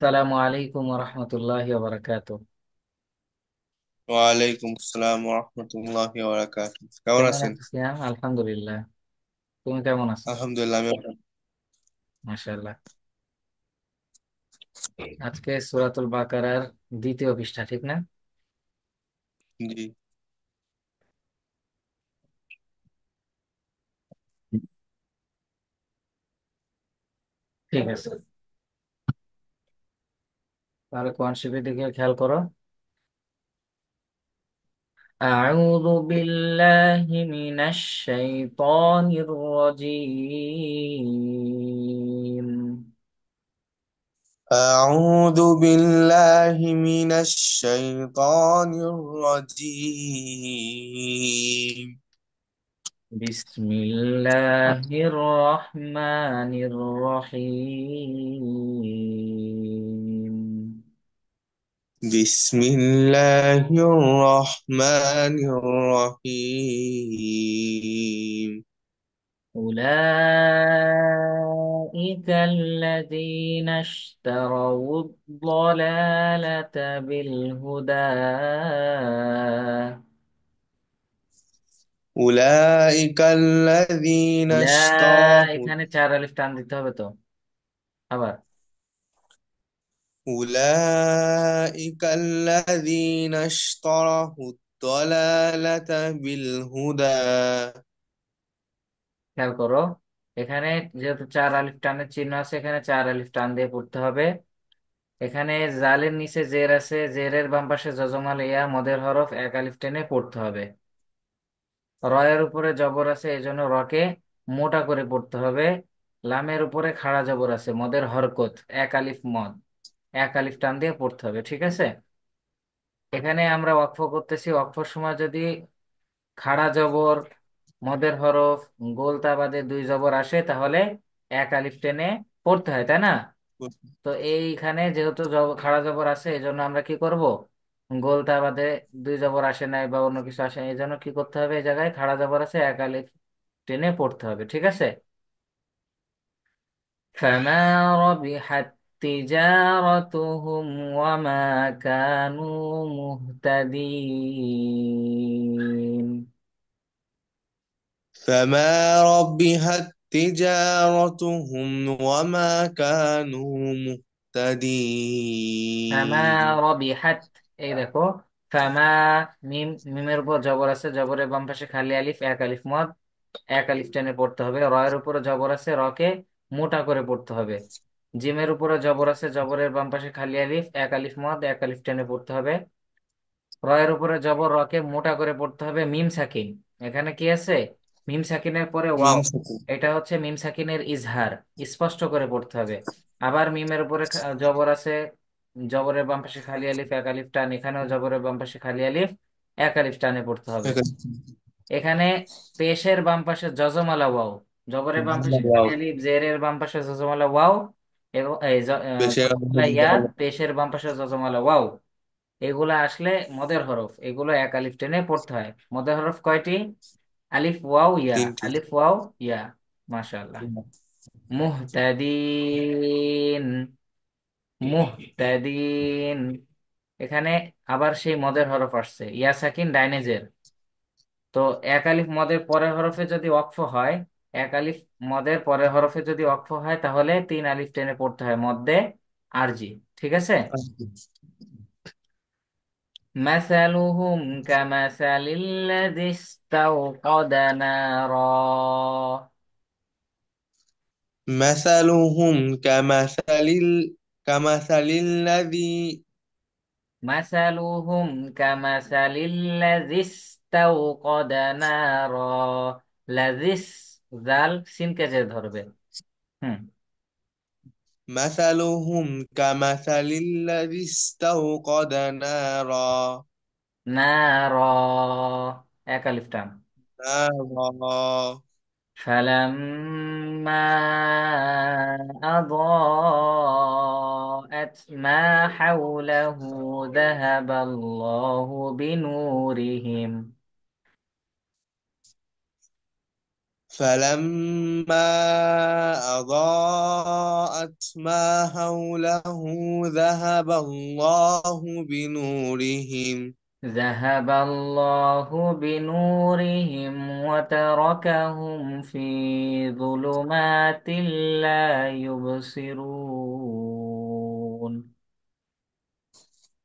আসসালামু আলাইকুম রহমতুল্লাহ বারাকাত। ওয়ালাইকুম আসসালাম রহমতুল্লাহি ওয়া বারাকাতুহু। কেমন কেমন আছেন? আছিস? আলহামদুলিল্লাহ। তুমি কেমন আছো? আলহামদুলিল্লাহ, আমি মাশাআল্লাহ। আজকে সূরাতুল বাকারার দ্বিতীয় পৃষ্ঠা, ঠিক না? জি। ঠিক আছে, তাহলে কোরআন শরীফের দিকে খেয়াল করো। আউযু বিল্লাহি মিনাশ শাইতানির রাজীম। أعوذ بالله من الشيطان الرجيم. বিসমিল্লাহির রহমানির রহিম। بسم الله الرحمن الرحيم. أولئك الذين اشتروا الضلالة بالهدى. أولئك الذين উলা, اشتروا এখানে চার আলিফ টান দিতে হবে তো। আবার أولئك الذين اشتروا الضلالة بالهدى. খেয়াল করো, এখানে যেহেতু চার আলিফ টানের চিহ্ন আছে, এখানে চার আলিফ টান দিয়ে পড়তে হবে। এখানে জালের নিচে জের আছে, জেরের বাম পাশে যজমাল ইয়া মদের হরফ এক আলিফ টেনে পড়তে হবে। রয়ের উপরে জবর আছে, এই জন্য রকে মোটা করে পড়তে হবে। লামের উপরে খাড়া জবর আছে, মদের হরকত, এক আলিফ মদ, এক আলিফ টান দিয়ে পড়তে হবে, ঠিক আছে? এখানে আমরা ওয়াকফ করতেছি, ওয়াকফের সময় যদি খাড়া জবর, মদের হরফ, গোলতা বাদে দুই জবর আসে, তাহলে এক আলিফ টেনে পড়তে হয়, তাই না? তো এইখানে যেহেতু খাড়া জবর আছে, এই জন্য আমরা কি করব? গোলতা বাদে দুই জবর আসে নাই বা অন্য কিছু আসে নাই, এই জন্য কি করতে হবে? এই জায়গায় খাড়া জবর আছে, এক আলিফ টেনে পড়তে হবে, ঠিক আছে? فما ربحت تجارتهم وما كانوا مهتدين. فما ربحت تجارتهم وما كانوا ফামা مهتدين. রবিহাত, এই দেখো, ফামা, মিম, মিমের উপর জবর আছে, জবরের বাম পাশে খালি আলিফ, এক আলিফ মদ, এক আলিফ টেনে পড়তে হবে। রয়ের উপরে জবর আছে, রকে মোটা করে পড়তে হবে। জিমের উপরে জবর আছে, জবরের বাম পাশে খালি আলিফ, এক আলিফ মদ, এক আলিফ টেনে পড়তে হবে। রয়ের উপরে জবর, রকে মোটা করে পড়তে হবে। মিম সাকিন, এখানে কি আছে? মিম সাকিনের পরে ওয়াও, ميم سكون. এটা হচ্ছে মিম সাকিনের ইজহার, স্পষ্ট করে পড়তে হবে। আবার মিমের উপরে জবর আছে, জবরের বাম পাশে খালি আলিফ, এক আলিফ টান, এখানেও জবরের বাম পাশে খালি আলিফ, এক আলিফ টানে পড়তে হবে। এখানে পেশের বাম পাশে যজমালা ওয়াও, জবরের বাম পাশে খালি আলিফ, জেরের বাম পাশে যজমালা ওয়াও, এবং এই যজমালা ইয়া, পেশের বাম পাশে যজমালা ওয়াও, এগুলা আসলে মদের হরফ, এগুলো এক আলিফ টেনে পড়তে হয়। মদের হরফ কয়টি? আলিফ ওয়াও ইয়া, তিনটি। আলিফ ওয়াও ইয়া। মাশাআল্লাহ। মুহতাদিন, মুহতাদিন, এখানে আবার সেই মদের হরফ আসছে, ইয়া সাকিন ডাইনেজের। তো এক আলিফ মদের পরের হরফে যদি ওয়াকফ হয়, এক আলিফ মদের পরের হরফে যদি ওয়াকফ হয়, তাহলে তিন আলিফ টেনে পড়তে হয় মদ্দে আরজি, ঠিক আছে? مثلهم كمثل الذي استوقد نارا. كمثل الذي مثلهم كمثل الذي استوقد نارا. লাযিস, জাল সিনকে যে ধরবে। হুম। مثلهم كمثل الذي استوقد نارا. নারা, এক আলিফ টান। نارا. فلما أضاءت ما حوله ذهب الله بنورهم. فلما أضاءت ما حوله ذهب الله بنورهم ذهب الله بنورهم وتركهم في ظلمات لا يبصرون.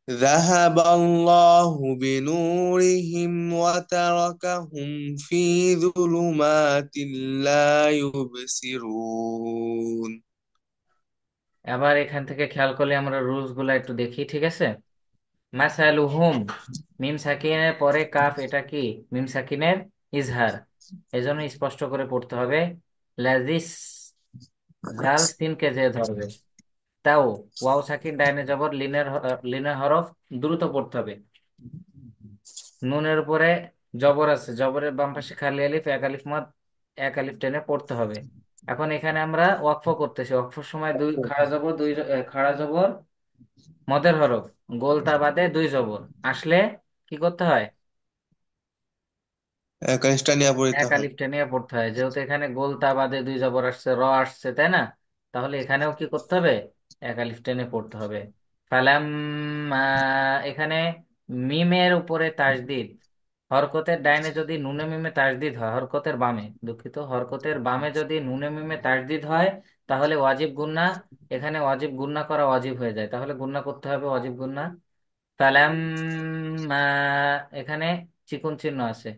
ذهب الله بنورهم وتركهم في ظلمات لا يبصرون. এবার এখান থেকে খেয়াল করলে আমরা রুলস গুলা একটু দেখি, ঠিক আছে? মাসালুহুম, মিম সাকিনের পরে কাফ, এটা কি? মিম সাকিনের ইজহার, এজন্য স্পষ্ট করে পড়তে হবে। লাজিস, জাল সিনকে যে ধরবে। তাও ওয়াও সাকিন ডাইনে জবর, লিনের হরফ দ্রুত পড়তে হবে। নুনের উপরে জবর আছে, জবরের বাম পাশে খালি আলিফ, এক আলিফ মদ, এক আলিফ টেনে পড়তে হবে। এখন এখানে আমরা ওয়াকফ করতেছি, ওয়াকফের সময় দুই খাড়া জবর, খাড়া জবর, মদের হরফ, গোলতা বাদে দুই জবর আসলে কি করতে হয়? কাজটা নিয়ে পড়িতে এক হয়। আলিফ টেনে পড়তে হয়, যেহেতু এখানে গোলতা বাদে দুই জবর আসছে, র আসছে, তাই না? তাহলে এখানেও কি করতে হবে? এক আলিফ টেনে পড়তে হবে। ফালাম, এখানে মিমের উপরে তাসদিদ, হরকতের ডাইনে যদি নুনে মিমে তাসদিদ হয়, হরকতের বামে, দুঃখিত, হরকতের বামে যদি নুনে মিমে তাসদিদ হয়, তাহলে ওয়াজিব গুন্না। এখানে ওয়াজিব গুন্না করা ওয়াজিব হয়ে যায়, তাহলে গুন্না করতে হবে, ওয়াজিব গুন্না। ফালাম, এখানে চিকুন চিহ্ন আছে,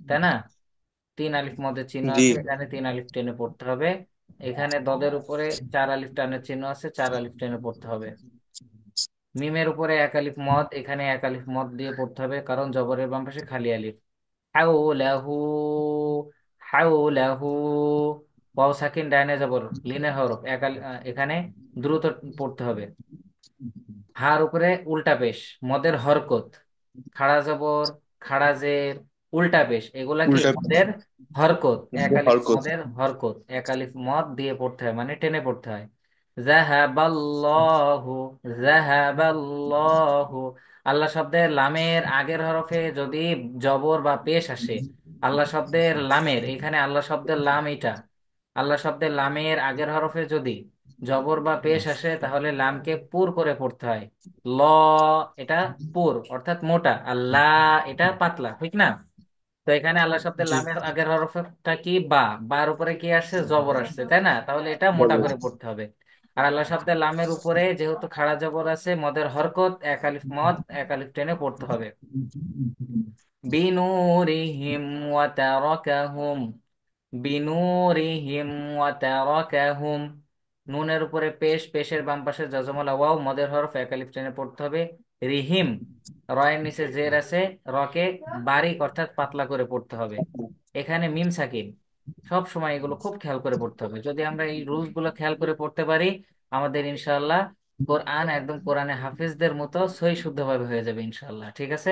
তাই না? তিন আলিফ মদের চিহ্ন জি। আছে, এখানে তিন আলিফ টেনে পড়তে হবে। এখানে দদের উপরে চার আলিফ টানের চিহ্ন আছে, চার আলিফ টেনে পড়তে হবে। মিমের উপরে এক আলিফ মদ, এখানে এক আলিফ মদ দিয়ে পড়তে হবে, কারণ জবরের বাম পাশে খালি আলিফ। হাউলাহু, হাউলাহু, ওয়াও সাকিন ডাইনে জবর, লিনের হরফ, এখানে দ্রুত পড়তে হবে। হার উপরে উল্টা পেশ, মদের হরকত, খাড়া জবর, খাড়া জের, উল্টা পেশ, এগুলা কি উল্টা মদের হরকত, এক আলিফ হরকত। মদের হরকত, এক আলিফ মদ দিয়ে পড়তে হয়, মানে টেনে পড়তে হয়। জাহাবাল্লাহু, জাহাবাল্লাহু, আল্লাহ শব্দের লামের আগের হরফে যদি জবর বা পেশ আসে, আল্লাহ শব্দের লামের, এখানে আল্লাহ শব্দের লাম এটা, আল্লাহ শব্দের লামের আগের হরফে যদি জবর বা পেশ আসে, তাহলে লামকে পুর করে পড়তে হয়। ল, এটা পুর অর্থাৎ মোটা, আর লা, এটা পাতলা, ঠিক না? তো এখানে আল্লাহ শব্দের জি। লামের আগের হরফটা কি? বা, বার উপরে কি আসছে? জবর আসছে, তাই না? তাহলে এটা মোটা করে পড়তে হবে। আর আল্লাহ শব্দের লামের উপরে যেহেতু খাড়া জবর আছে, মদের হরকত, এক আলিফ মদ, এক আলিফ টেনে পড়তে হবে। বিনুরিহিম ওয়া তারাকাহুম, বিনুরিহিম ওয়া তারাকাহুম, নুনের উপরে পেশ, পেশের বাম পাশে যজমালা ওয়াও, মদের হরফ, এক আলিফ টেনে পড়তে হবে। রিহিম, রয়ের নিচে জের আছে, রকে বারিক অর্থাৎ পাতলা করে পড়তে হবে। এখানে মিম সাকিন, সব সময় এগুলো খুব খেয়াল করে পড়তে হবে। যদি আমরা এই রুলস গুলো খেয়াল করে পড়তে পারি, আমাদের ইনশাআল্লাহ কোরআন একদম কোরআনে হাফিজদের মতো সহি শুদ্ধভাবে হয়ে যাবে ইনশাআল্লাহ, ঠিক আছে?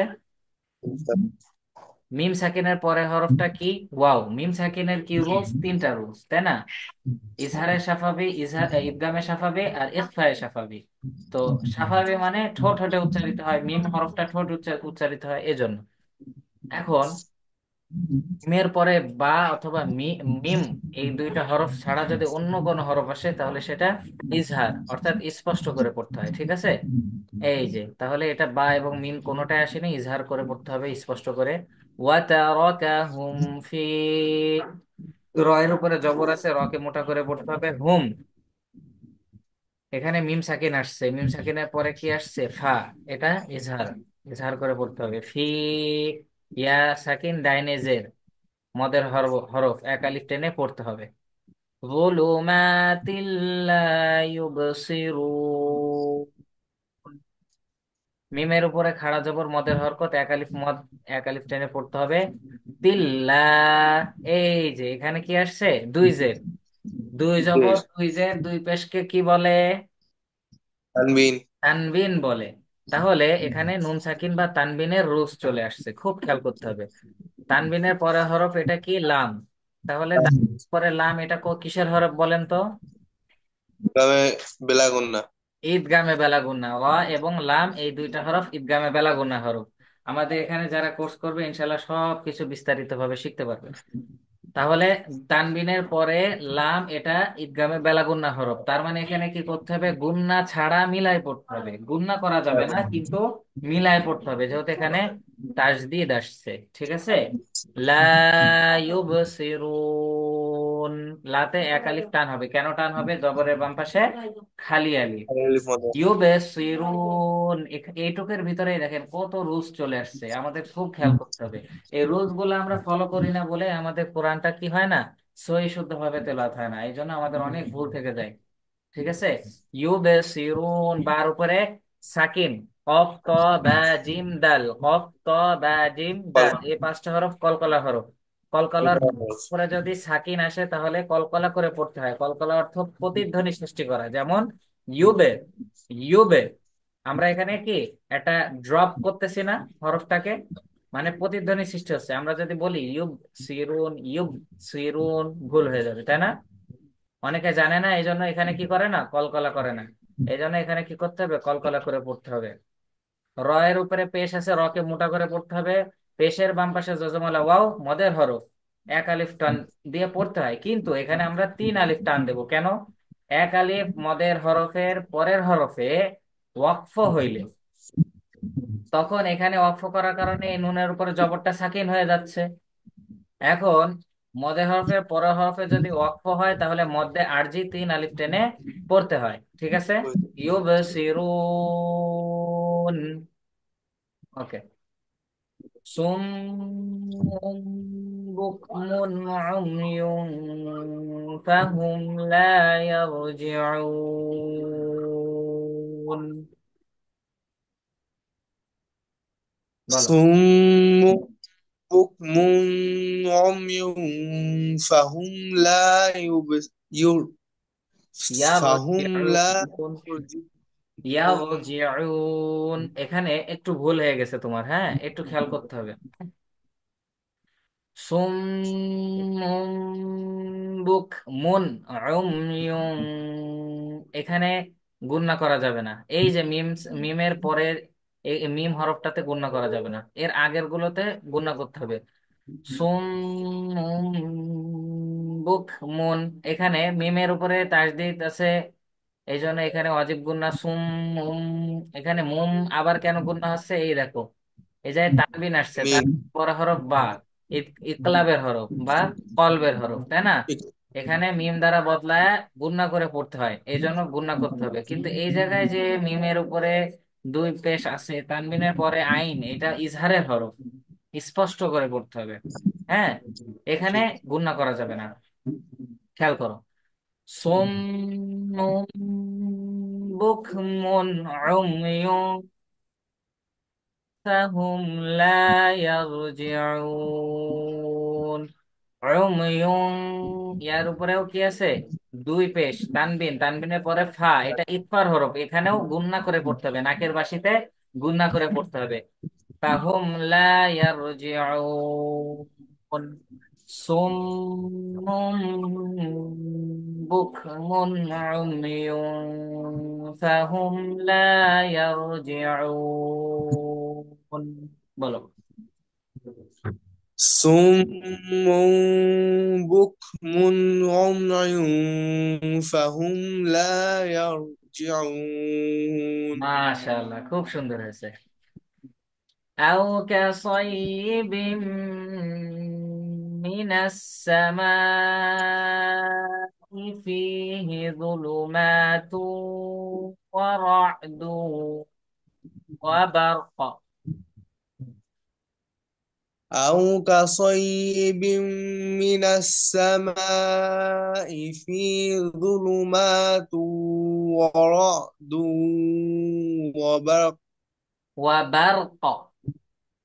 মিম সাকিনের পরে হরফটা কি? ওয়াও। মিম সাকিনের কি রুলস? তিনটা রুলস, তাই না? ইজহারে সাফাবি, ইদগামে সাফাবি, আর ইখফায়ে সাফাবি। তো সাফাবি মানে ঠোঁট হটে উচ্চারিত হয়, মিম হরফটা ঠোঁট উচ্চারিত হয়, এজন্য। এখন মিমের পরে বা অথবা মিম, এই দুইটা হরফ ছাড়া যদি অন্য কোনো হরফ আসে, তাহলে সেটা ইজহার অর্থাৎ স্পষ্ট করে পড়তে হয়, ঠিক আছে? এই যে, তাহলে এটা বা এবং মিম কোনোটাই আসেনি, ইজহার করে পড়তে হবে, স্পষ্ট করে। ওয়াতারাকাহুম ফি, র এর উপরে জবর আছে, রকে মোটা করে পড়তে হবে। হুম, এখানে মিম সাকিন আসছে, মিম সাকিনের পরে কি আসছে? ফা, এটা ইজহার, ইজহার করে পড়তে হবে। ফি, ইয়া সাকিন ডাইনেজের, মদের হরফ, এক আলিফ টেনে পড়তে হবে। যুলুমাতিল লা ইউবসিরুন, মিমের উপরে খাড়া জবর, মদের হরকত, এক আলিফ মদ, এক আলিফ টেনে পড়তে হবে। তিল্লা, এই যে এখানে কি আসছে? দুই জের, দুই জবর, দুই জের, দুই পেশকে কি বলে? তানবিন। তানবিন বলে। তাহলে এখানে নুন সাকিন বা তানবিনের রুলস চলে আসছে, খুব খেয়াল করতে হবে। তানবিনের পরে হরফ এটা কি? লাম। তাহলে পরে লাম, এটা কিসের হরফ বলেন তো? তবে বেলাগুন্না। ঈদগামে বেলাগুন্না, ওয়া এবং লাম, এই দুইটা হরফ ঈদগামে বেলাগুন্না হরফ। আমাদের এখানে যারা কোর্স করবে ইনশাল্লাহ সব কিছু বিস্তারিত ভাবে শিখতে পারবে। তাহলে তানবিনের পরে লাম, এটা ঈদগামে বেলা গুন্না হরফ, তার মানে এখানে কি করতে হবে, গুন্না ছাড়া মিলাই পড়তে হবে। গুন্না করা যাবে না, কিন্তু মিলাই পড়তে হবে, যেহেতু এখানে তাসদিদ আসছে। ঠিক আছে। লা ইউবসিরুন, লাতে এক আলিফ টান হবে। কেন টান হবে? জবরের বাম পাশে খালি আলিফ। আলিফ মধ্যে। ইউবসিরুন, এইটুকের ভিতরেই দেখেন কত রুলস চলে আসছে, আমাদের খুব খেয়াল করতে হবে। এই রুলস গুলো আমরা ফলো করি না বলে আমাদের কোরআনটা কি হয় না, সহি শুদ্ধ ভাবে তেলাওয়াত হয় না, এই জন্য আমাদের অনেক ভুল থেকে যায়। ঠিক আছে। ইউবসিরুন, বার উপরে সাকিন, কফ ত বা জিম দাল, কফ ত বা জিম দাল, এই পাঁচটা হরফ কলকলা হরফ। কলকলার পরে যদি সাকিন আসে তাহলে কলকলা করে পড়তে হয়। কলকলা অর্থ প্রতিধ্বনি সৃষ্টি করা, যেমন ইউবে, ইউবে। আমরা এখানে কি একটা ড্রপ করতেছি না হরফটাকে, মানে প্রতিধ্বনি সৃষ্টি হচ্ছে। আমরা যদি বলি ইউব সিরুন, ইউব সিরুন, ভুল হয়ে যাবে, তাই না? অনেকে জানে না, এই জন্য এখানে কি করে না, কলকলা করে না। এই জন্য এখানে কি করতে হবে, কলকলা করে পড়তে হবে। র এর উপরে পেশ আছে, র কে মোটা করে পড়তে হবে। পেশের বাম পাশে যজমালা ওয়াও, মদের হরফ, এক আলিফ টান দিয়ে পড়তে হয়, কিন্তু এখানে আমরা তিন আলিফ টান দেব। কেন? এক আলিফ মদের হরফের পরের হরফে ওয়াকফ হইলে, তখন এখানে ওয়াকফ করার কারণে এই নুনের উপরে জবরটা সাকিন হয়ে যাচ্ছে। এখন মদে হরফের পরের হরফে যদি ওয়াকফ হয়, তাহলে মধ্যে আরজি তিন আলিফ টেনে পড়তে হয়। ঠিক আছে। ইউবসিরুন। ওকে। সুম্মুম বুকমুন উময়ুন ফাহুম লা ইয়ারজিউন। বলো। সুম্ম বুকমুন উময়ুন ফাহুম লা ইউবস ইউর ফাহুম লা ইয়ারজিউন, ইউরজিউন। ইয়ারজিউন, এখানে একটু ভুল হয়ে গেছে তোমার, হ্যাঁ, একটু খেয়াল করতে হবে। সুম্মুম বুকমুন উময়ুন, এখানে গুণনা করা যাবে না। এই যে মিম, মিমের পরের এই মিম হরফটাতে গুণনা করা যাবে না, এর আগের গুলোতে গুণনা করতে হবে। সুম্মুম বুকমুন, এখানে মিমের উপরে তাসদিদ আছে, এই জন্য এখানে অজীব গুণনা সুম্মুম। এখানে মুম আবার কেন গুণনা হচ্ছে, এই দেখো, এই যে তানবিন আসছে, তার মিম। পরে হরফ বা, ইকলাবের হরফ বা কলবের হরফ, তাই না? এখানে মিম দ্বারা বদলায় গুণনা করে পড়তে হয়, এই জন্য গুণনা করতে হবে। কিন্তু এই জায়গায় যে মিমের উপরে দুই পেশ আছে, তানবিনের পরে আইন, এটা ইজহারের হরফ, স্পষ্ট করে পড়তে হবে। হ্যাঁ, এখানে ঠিক। গুণনা করা যাবে না। খেয়াল করো। সুম্মুম বুকমুন উময়ুন ফাহুম লা ইয়ারজিউন। উময়ুন, ইয়ার উপরেও কি আছে, দুই পেশ তানবিন, তানবিনের পরে ফা, এটা ইকফার হরফ, এখানেও গুণনা করে পড়তে হবে, নাকের বাসিতে গুণনা করে পড়তে হবে। ফাহুম লা ইয়ারজিউন। সুম্মুম বুকমুন উময়ুন ফাহুম লা ইয়ারজিউন। বলো। সুম্মুম বুকমুন উময়ুন ফাহুম লা ইয়ারজিউন। মাশাআল্লাহ, খুব সুন্দর হয়েছে। أو كصيب من السماء فيه ظلمات ورعد وبرق. أو كصيب من السماء فيه ظلمات ورعد وبرق وبرق.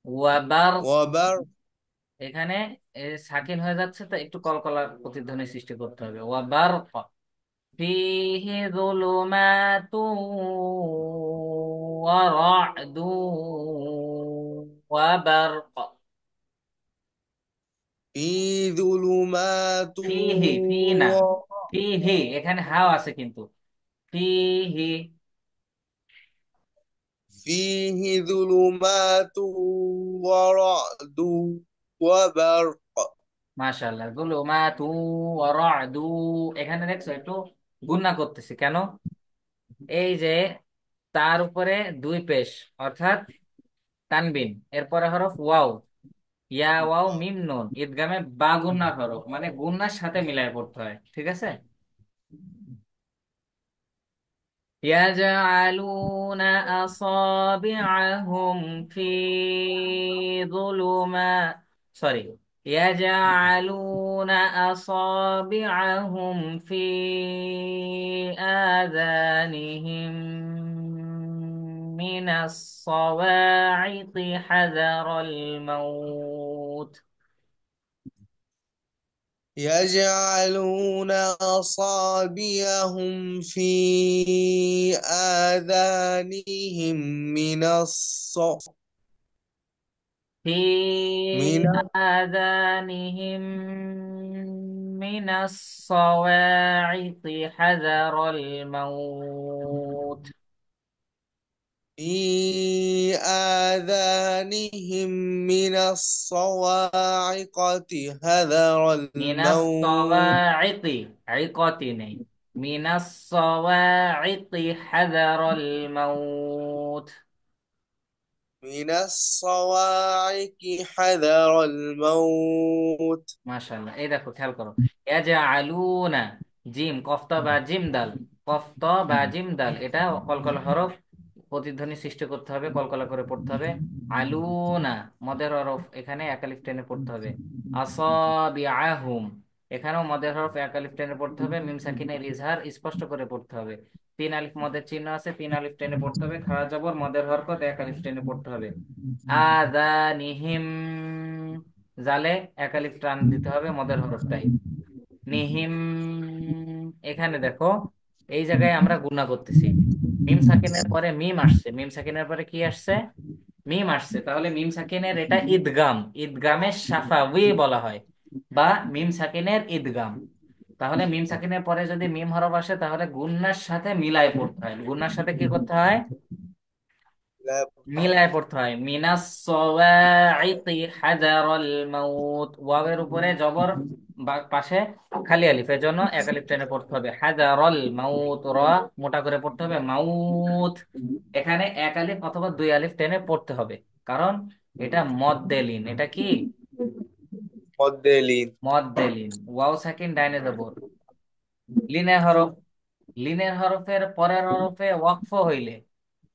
وبرق, وبرق এখানে সাকিন হয়ে যাচ্ছে, তো একটু কলকলার প্রতিধ্বনি সৃষ্টি করতে হবে। ওয়াবারক, ফিহি যুলুমাতু ওয়া রা'দু ওয়া বারক। في ظلمات ফিহি, ফি না, ফিহি, এখানে হাও আছে কিন্তু। ফিহি, فيه ظلمات ورعد وبرق মাশাআল্লাহ। যুলুমাতু ওয়া রা'দু, এখানে দেখছো একটু গুণনা করতেছি কেন? এই যে তার উপরে দুই পেশ, অর্থাৎ তানবিন, এরপরে হরফ ওয়াও, ইয়া ওয়াও মিম নুন, ঈদগামে বা গুণনা হরফ, মানে গুণনার সাথে মিলায় পড়তে হয়, ঠিক আছে? يجعلون أصابعهم في ظلمات، سوري، يجعلون أصابعهم في آذانهم من الصواعق حذر الموت. يجعلون أصابعهم في آذانهم من في من آذانهم من الصواعق حذر الموت. في آذانهم من الصواعق حذر من الموت الصواعق، عقتني، من الصواعق حذر الموت. من الصواعق حذر الموت মাশাআল্লাহ, এই দেখো খেয়াল করো, ইয়াজআলুনা, জিম কফতা বা জিম দাল, কফতা বা জিম দাল, এটা কলকলা হরফ, প্রতিধ্বনি সৃষ্টি করতে হবে, কলকলা করে পড়তে হবে। আলুনা, মদের হরফ, এখানে এক আলিফ টেনে পড়তে হবে। আসাবিআহুম, এখানেও মদের হরফ এক আলিফ টেনে পড়তে হবে, মিম সাকিনের ইজহার স্পষ্ট করে পড়তে হবে। তিন আলিফ মদের চিহ্ন আছে, তিন আলিফ টেনে পড়তে হবে, খাড়া জবর মদের হরকত এক আলিফ টেনে পড়তে হবে। আযানিহিম, জালে এক আলিফ টান দিতে হবে মদের হরফটাই। নিহিম, এখানে দেখো এই জায়গায় আমরা গুণা করতেছি, মিম সাকিনের পরে মিম আসছে, মিম সাকিনের পরে কি আসছে? মিম আসছে, তাহলে মিম সাকিনের এটা ঈদগাম, ঈদগামের শাফাউই বলা হয়, বা মিম সাকিনের ঈদগাম। তাহলে মিম সাকিনের পরে যদি মিম হরফ আসে তাহলে গুণনার সাথে মিলায় পড়তে হয়। গুণনার সাথে কি করতে হয়? لا মিলায় পড়তে হয়। মিনাস সাওয়াইকি হাযারাল মাউত, ওয়াওয়ের উপরে জবর, পাশে খালি আলিফ, এর জন্য এক আলিফ টেনে পড়তে হবে। হাযারাল মাউত, র মোটা করে পড়তে হবে, মাউত, এখানে এক আলিফ অথবা দুই আলিফ টেনে পড়তে হবে, কারণ এটা মদ্দেলিন। এটা কি? مدلين মদ্দেলিন, ওয়াও সাকিন ডাইনে জবর, লিনের হরফ, লিনের হরফের পরের হরফে ওয়াকফ হইলে,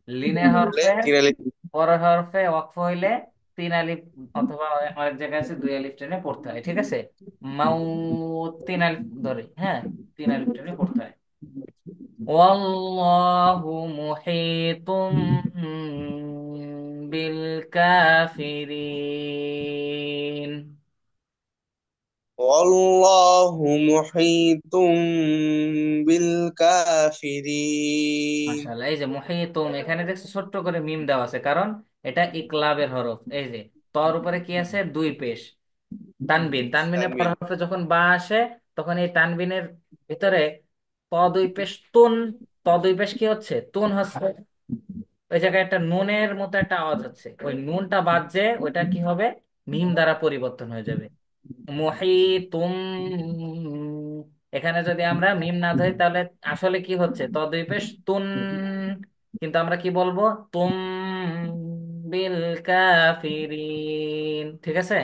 লিনের হরফের تين ألف পরের হরফে ওয়াকফ হইলে তিন আলিফ অথবা অনেক জায়গায় আছে দুই আলিফ টেনে পড়তে হয়, ঠিক আছে? মাউ, তিন আলিফ ধরে, হ্যাঁ, তিন আলিফ টেনে পড়তে হয়। ওয়াল্লাহু মুহিতুম বিল কাফিরিন। والله محيط بالكافرين মাশাআল্লাহ, এই যে মুহিতুম, এখানে দেখছো ছোট্ট করে মিম দেওয়া আছে, কারণ এটা ইকলাবের হরফ। এই যে তর উপরে কি আছে? দুই পেশ, তানবিন, তানবিনের পর آمين হরফে যখন বা আসে তখন এই তানবিনের ভিতরে ত দুই পেশ তুন, ত দুই পেশ কি হচ্ছে? তুন হচ্ছে, ওই জায়গায় একটা নুনের মতো একটা আওয়াজ হচ্ছে, ওই নুনটা বাদ যে ওইটা কি হবে? মিম দ্বারা পরিবর্তন হয়ে যাবে। মুহিতুম, এখানে যদি আমরা মিম না ধরি তাহলে আসলে কি হচ্ছে? ত দুই পেশ তুন, কিন্তু আমরা কি বলবো? তুম বিল কাফিরিন, ঠিক আছে?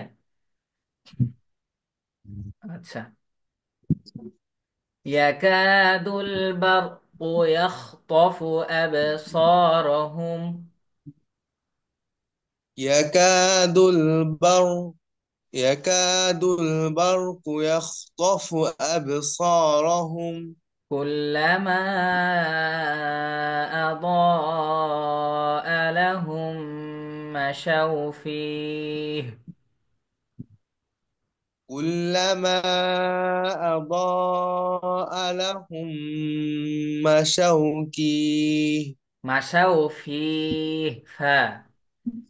আচ্ছা। يكاد البرق يخطف أبصارهم. يكاد البرق يكاد البرق يخطف أبصارهم كلما أضاء لهم مشوا فيه. كلما أضاء لهم مشوا فيه مشوا فيه،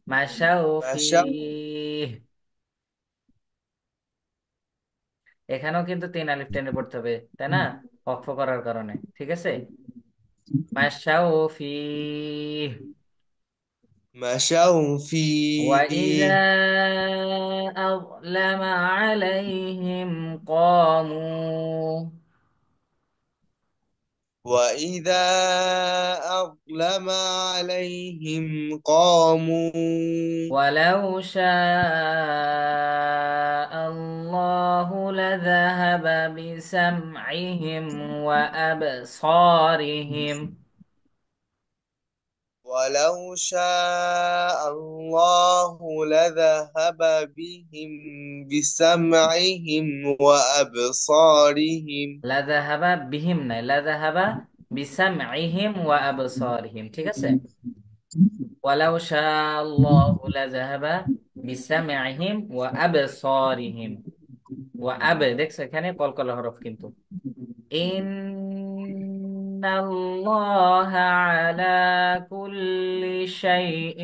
مشوا مشوا فيه، এখানেও কিন্তু তিন আলিফ টেনে পড়তে হবে, তাই না? অক্ষ করার কারণে, ঠিক আছে? মাশাউ ফিহ, مشوا وإذا فيه. أظلم عليهم قاموا. وإذا أظلم عليهم قاموا. ولو شاء الله لذهب بسمعهم وأبصارهم. ولو شاء الله لذهب بهم بسمعهم وأبصارهم. لذهب بهم না لذهب بسمعهم وأبصارهم ঠিক আছে ولو شاء الله لذهب بسمعهم وأبصارهم وأب দেখছো এখানে কলকলা হরফ কিন্তু إن الله على كل شيء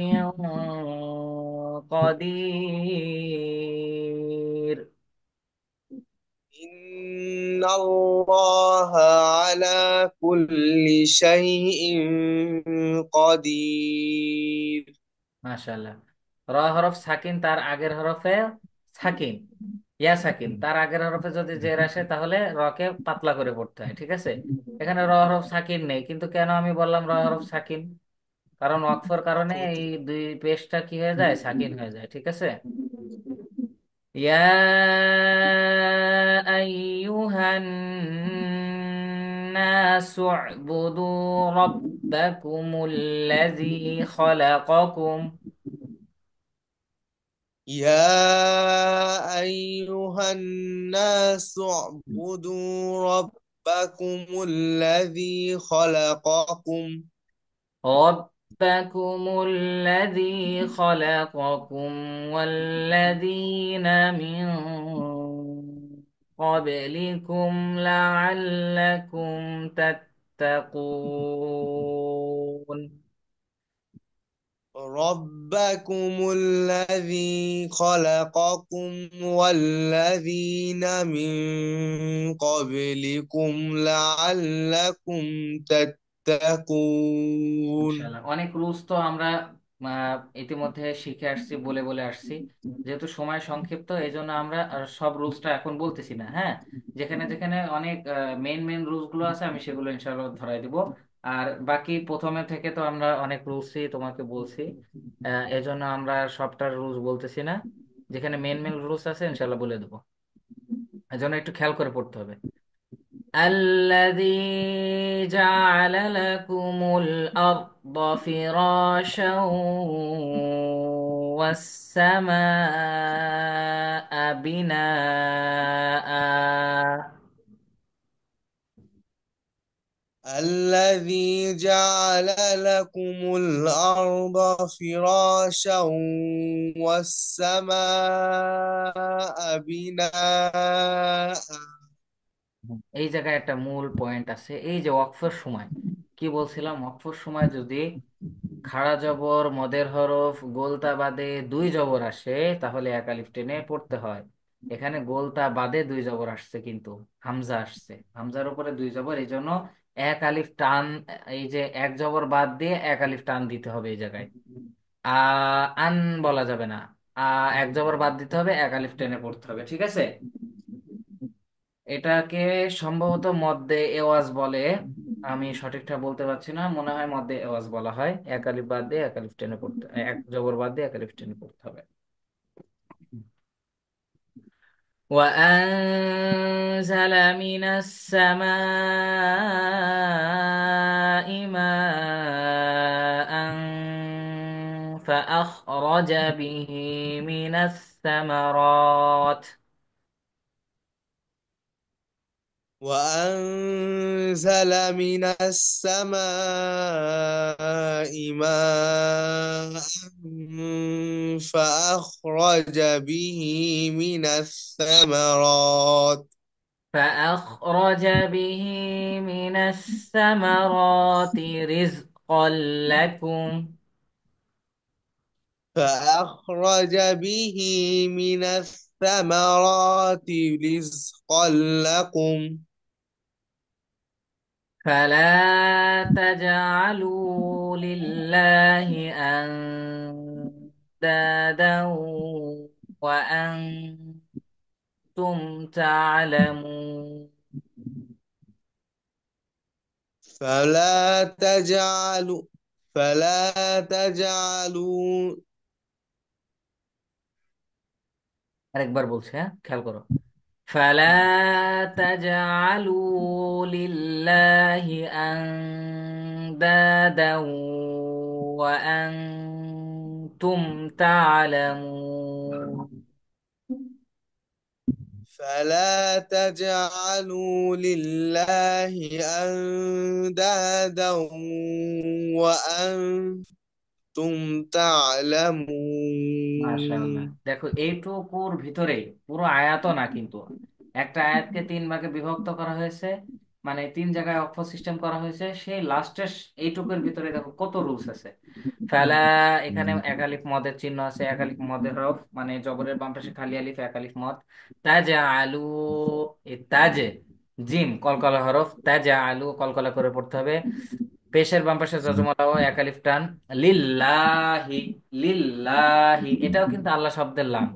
قدير. إن الله على كل شيء قدير. মাশাআল্লাহ র হরফ সাকিন তার আগের হরফে সাকিন ইয়া সাকিন তার আগের হরফে যদি জের আসে তাহলে রকে পাতলা করে পড়তে হয় ঠিক আছে এখানে র হরফ সাকিন নেই কিন্তু কেন আমি বললাম র হরফ সাকিন কারণ ওয়াকফের কারণে এই দুই পেশটা কি হয়ে যায় সাকিন হয়ে যায় ঠিক আছে يا أيها الناس اعبدوا ربكم الذي خلقكم. يا أيها الناس اعبدوا ربكم الذي خلقكم. ربكم الذي خلقكم والذين من قبلكم لعلكم تتقون. ربكم الذي خلقكم والذين من قبلكم لعلكم تتقون. ইনশাআল্লাহ অনেক রুলস তো আমরা ইতিমধ্যে শিখে আসছি বলে বলে আসছি যেহেতু সময় সংক্ষিপ্ত এই জন্য আমরা সব রুলসটা এখন বলতেছি না হ্যাঁ যেখানে যেখানে অনেক মেন মেন রুলস গুলো আছে আমি সেগুলো ইনশাআল্লাহ ধরাই দিব আর বাকি প্রথমে থেকে তো আমরা অনেক রুলসই তোমাকে বলছি এই জন্য আমরা সবটা রুলস বলতেছি না যেখানে মেন মেন রুলস আছে ইনশাআল্লাহ বলে দেবো এই জন্য একটু খেয়াল করে পড়তে হবে الذي جعل لكم الأرض فراشا والسماء بناء. الذي جعل لكم الأرض فراشا والسماء بناء. এই জায়গায় একটা মূল পয়েন্ট আছে এই যে ওয়াকফের সময় কি বলছিলাম ওয়াকফের সময় যদি খাড়া জবর মদের হরফ গোলতা বাদে দুই জবর আসে তাহলে এক আলিফ টেনে পড়তে হয় এখানে গোলতা বাদে দুই জবর আসছে কিন্তু হামজা আসছে হামজার উপরে দুই জবর এই জন্য এক আলিফ টান এই যে এক জবর বাদ দিয়ে এক আলিফ টান দিতে হবে এই জায়গায় আ আন বলা যাবে না আ এক জবর বাদ দিতে হবে এক আলিফ টেনে পড়তে হবে ঠিক আছে এটাকে সম্ভবত মদ্দে এওয়াজ বলে আমি সঠিকটা বলতে পারছি না মনে হয় মদ্দে এওয়াজ বলা হয় এক আলিফ বাদ দিয়ে এক আলিফ টেনে পড়তে এক জবর বাদ দিয়ে এক আলিফ টেনে পড়তে হবে وأنزل من السماء ماء فأخرج به من الثمرات. وأنزل من السماء ماء فأخرج به من الثمرات. فأخرج به من الثمرات رزقا لكم. فأخرج به من الثمرات رزقا لكم. فلا تجعلوا لله أندادا وأنتم تعلمون. فلا تجعلوا فلا تجعلوا আরেকবার বলছি, হ্যাঁ, খেয়াল করো। فلا تجعلوا لله أندادا وأنتم تعلمون. فلا تجعلوا لله أندادا وأنتم মাশাআল্লাহ, تعلمون। দেখো এইটুকুর ভিতরে পুরো আয়াত না কিন্তু, একটা আয়াতকে তিন ভাগে বিভক্ত করা হয়েছে, মানে তিন জায়গায় অক্ষ সিস্টেম করা হয়েছে, সেই লাস্টের এইটুকুর ভিতরে দেখো কত রুলস আছে। ফেলা, এখানে একালিফ মদের চিহ্ন আছে, একালিফ মদের হরফ, মানে জবরের বাম পাশে খালি আলিফ, একালিফ মদ। তাজে আলু, এই তাজে, জিম কলকলা হরফ, তাজে আলু কলকলা করে পড়তে হবে। পেশের বাম পাশে যজমালা ও এক আলিফ টান। লিল্লাহি, লিল্লাহি এটাও কিন্তু আল্লাহ শব্দের লাম।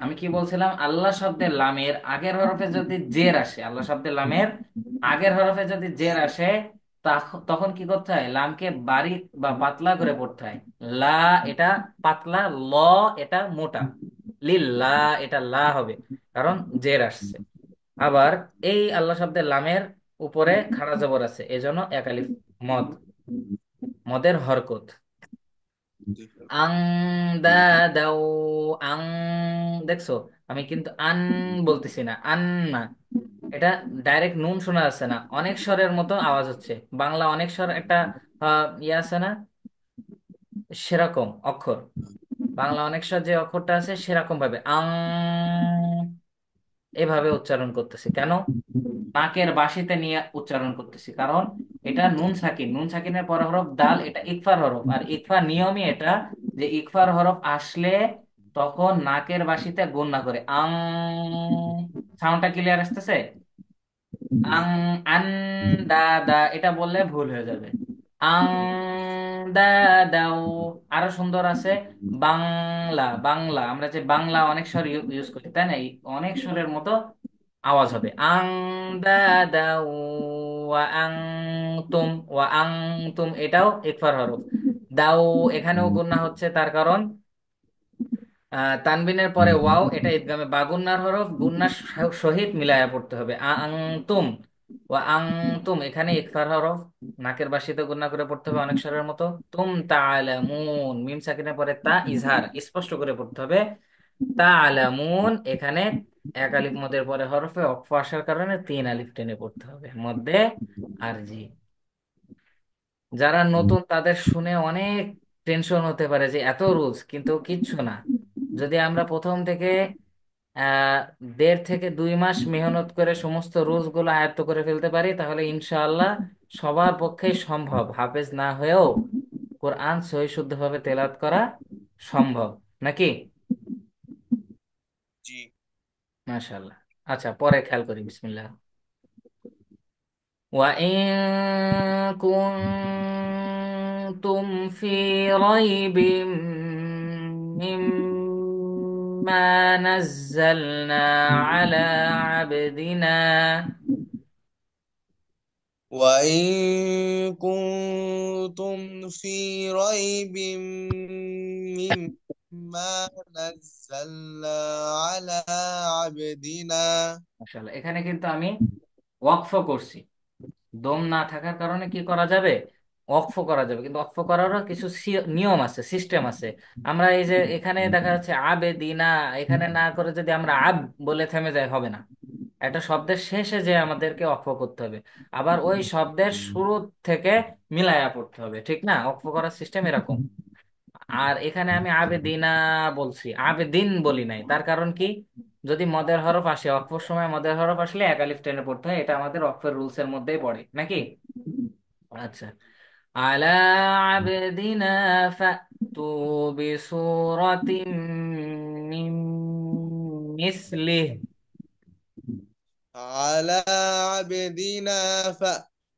আমি কি বলছিলাম, আল্লাহ শব্দের লামের আগের হরফে যদি জের আসে, আল্লাহ শব্দের লামের আগের হরফে যদি জের আসে, তখন কি করতে হয়, লামকে বারিক বা পাতলা করে পড়তে হয়। লা এটা পাতলা, ল এটা মোটা, লিল্লা এটা লা হবে, কারণ জের আসছে। আবার এই আল্লাহ শব্দের লামের উপরে খাড়া জবর আছে, এজন্য এক আলিফ মদ, মদের হরকত। আং দা দাও, আং, দেখছো, আমি কিন্তু আন বলতেছি না, আন না, এটা ডাইরেক্ট নুন শোনা যাচ্ছে না, অনেক স্বরের মতো আওয়াজ হচ্ছে। বাংলা অনেক স্বর একটা ইয়ে আছে না, সেরকম অক্ষর, বাংলা অনেক স্বর যে অক্ষরটা আছে সেরকম ভাবে আং এভাবে উচ্চারণ করতেছি কেন, নাকের বাঁশিতে নিয়ে উচ্চারণ করতেছি, কারণ এটা নুন সাকিন, নুন সাকিনের পর হরফ দাল, এটা ইকফার হরফ, আর ইকফার নিয়মই এটা, যে ইকফার হরফ আসলে তখন নাকের বাঁশিতে গুণ না করে আং। সাউন্ডটা ক্লিয়ার আসতেছে? আং, আন, দা, দা এটা বললে ভুল হয়ে যাবে। আং দা দাও, আরো সুন্দর আছে, বাংলা, বাংলা আমরা যে বাংলা অনেক স্বর ইউজ করি তাই না, এই অনেক স্বরের মতো আওয়াজ হবে। আং দা দাও, ওয়া আং তুম, ওয়া আং তুম এটাও ইকফার হরফ। দাও, এখানেও গুণা হচ্ছে, তার কারণ তানবিনের পরে ওয়াও, এটা ইদগামে বাগুন্নার হরফ, গুন্নার সহিত মিলায়া পড়তে হবে। আং তুম, ওয়া আং তুম এখানে ইকফার হরফ, নাকের বাসিতে গুন্না করে পড়তে হবে অনেক স্বরের মতো। তুম তাআলামুন, মিম সাকিনের পরে তা ইজহার স্পষ্ট করে পড়তে হবে। তাআলামুন এখানে এক আলিফ মদের পরে হরফে অক্ফ আসার কারণে তিন আলিফ টেনে পড়তে হবে মধ্যে আর জি। যারা নতুন তাদের শুনে অনেক টেনশন হতে পারে যে এত রুলস, কিন্তু কিচ্ছু না। যদি আমরা প্রথম থেকে আহ 1.5 থেকে 2 মাস মেহনত করে সমস্ত রুলস গুলো আয়ত্ত করে ফেলতে পারি, তাহলে ইনশাআল্লাহ সবার পক্ষেই সম্ভব, হাফেজ না হয়েও কোরআন সহি শুদ্ধভাবে তেলাওয়াত করা সম্ভব, নাকি? জি। মাশাআল্লাহ। আচ্ছা, পরে খেয়াল করি, বিসমিল্লাহ। وإن كنتم في ريب مما نزلنا على عبدنا. وإن كنتم في ريب مما نزلنا على عبدنا মাশাআল্লাহ, এখানে কিন্তু আমি ওয়াকফ করছি, দম না থাকার কারণে কি করা যাবে, ওয়াকফ করা যাবে, কিন্তু ওয়াকফ করারও কিছু নিয়ম আছে, সিস্টেম আছে। আমরা এই যে এখানে দেখা যাচ্ছে আবেদিনা, এখানে না করে যদি আমরা আব বলে থেমে যাই হবে না, একটা শব্দের শেষে যে আমাদেরকে ওয়াকফ করতে হবে, আবার ওই শব্দের শুরু থেকে মিলায়া পড়তে হবে, ঠিক না? ওয়াকফ করার সিস্টেম এরকম। আর এখানে আমি আবেদিনা বলছি, আবেদিন বলি নাই, তার কারণ কি, যদি মদের হরফ আসে ওয়াকফের সময়, মদের হরফ আসলে এক আলিফ টেনে পড়তে হয়, এটা আমাদের ওয়াকফের রুলস এর মধ্যেই পড়ে নাকি। আচ্ছা, আলা আবেদিনা ফাতু বিসূরাতিন মিন মিসলিহি। على عبدنا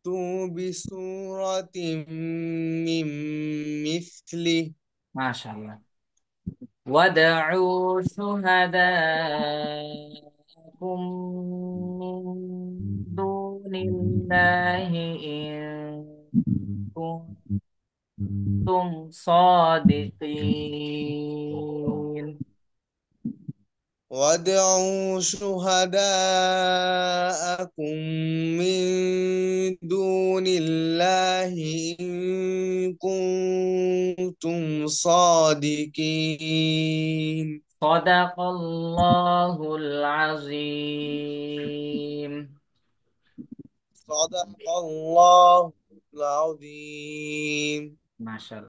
فأتوا بسورة من مثله. ما شاء الله. وادعوا شهداءكم من دون الله إن كنتم صادقين. وادعوا شهداءكم من دون الله إن كنتم صادقين. صدق الله العظيم. صدق الله العظيم. ما شاء الله.